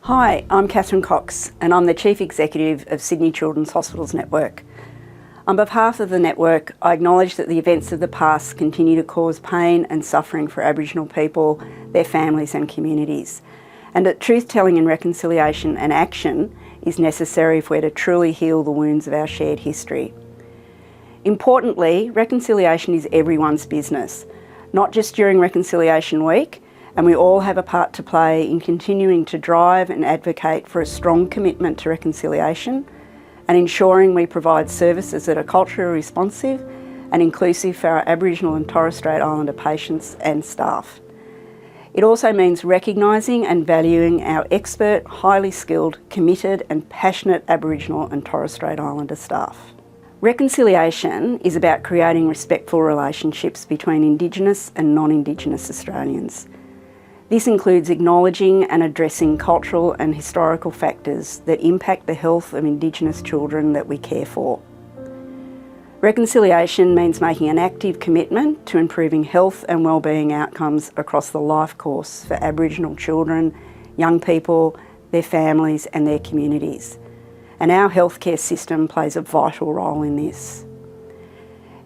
Hi, I'm Cathryn and I'm the Chief Executive of Sydney Children's Hospitals Network. On behalf of the network, I acknowledge that the events of the past continue to cause pain and suffering for Aboriginal people, their families and communities, and that truth-telling and reconciliation and action is necessary if we're to truly heal the wounds of our shared history. Importantly, reconciliation is everyone's business, not just during Reconciliation Week, and we all have a part to play in continuing to drive and advocate for a strong commitment to reconciliation and ensuring we provide services that are culturally responsive and inclusive for our Aboriginal and Torres Strait Islander patients and staff. It also means recognising and valuing our expert, highly skilled, committed and passionate Aboriginal and Torres Strait Islander staff. Reconciliation is about creating respectful relationships between Indigenous and non-Indigenous Australians. This includes acknowledging and addressing cultural and historical factors that impact the health of Indigenous children that we care for. Reconciliation means making an active commitment to improving health and wellbeing outcomes across the life course for Aboriginal children, young people, their families and their communities. And our healthcare system plays a vital role in this.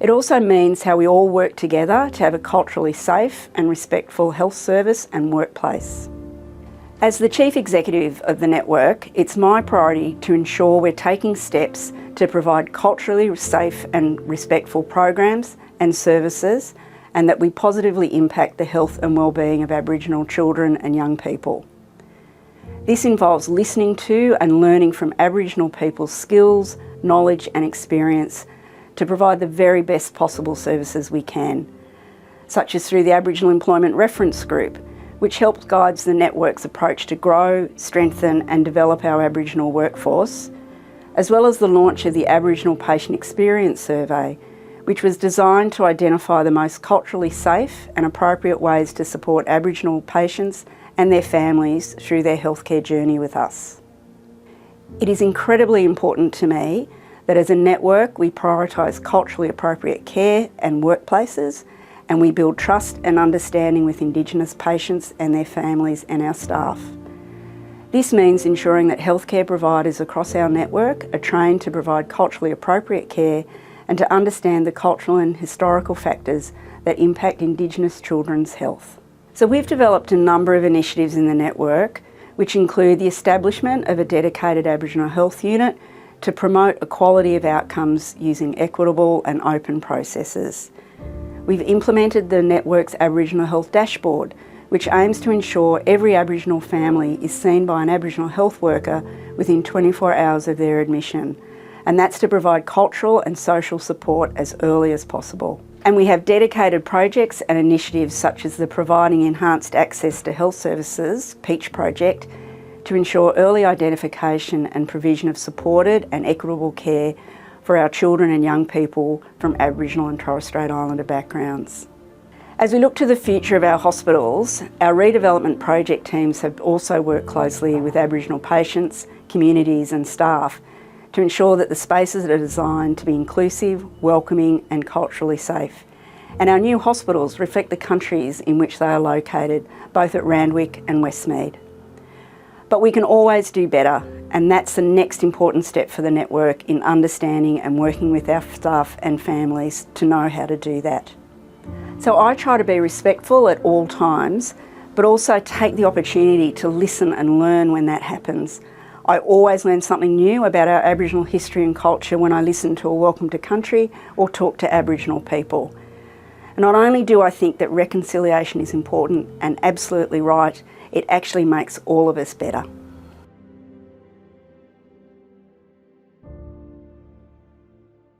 It also means how we all work together to have a culturally safe and respectful health service and workplace. As the Chief Executive of the network, it's my priority to ensure we're taking steps to provide culturally safe and respectful programs and services, and that we positively impact the health and wellbeing of Aboriginal children and young people. This involves listening to and learning from Aboriginal people's skills, knowledge and experience to provide the very best possible services we can, such as through the Aboriginal Employment Reference Group, which helps guide the network's approach to grow, strengthen and develop our Aboriginal workforce, as well as the launch of the Aboriginal Patient Experience Survey, which was designed to identify the most culturally safe and appropriate ways to support Aboriginal patients and their families through their healthcare journey with us. It is incredibly important to me that as a network we prioritise culturally appropriate care and workplaces, and we build trust and understanding with Indigenous patients and their families and our staff. This means ensuring that healthcare providers across our network are trained to provide culturally appropriate care and to understand the cultural and historical factors that impact Indigenous children's health. So we've developed a number of initiatives in the network, which include the establishment of a dedicated Aboriginal health unit to promote equality of outcomes using equitable and open processes. We've implemented the network's Aboriginal Health Dashboard, which aims to ensure every Aboriginal family is seen by an Aboriginal health worker within 24 hours of their admission, and that's to provide cultural and social support as early as possible. And we have dedicated projects and initiatives such as the Providing Enhanced Access to Health Services, PEACH project, to ensure early identification and provision of supported and equitable care for our children and young people from Aboriginal and Torres Strait Islander backgrounds. As we look to the future of our hospitals, our redevelopment project teams have also worked closely with Aboriginal patients, communities and staff to ensure that the spaces are designed to be inclusive, welcoming and culturally safe. And our new hospitals reflect the countries in which they are located, both at Randwick and Westmead. But we can always do better, and that's the next important step for the network in understanding and working with our staff and families to know how to do that. So I try to be respectful at all times, but also take the opportunity to listen and learn when that happens. I always learn something new about our Aboriginal history and culture when I listen to a Welcome to Country or talk to Aboriginal people. And not only do I think that reconciliation is important and absolutely right, it actually makes all of us better.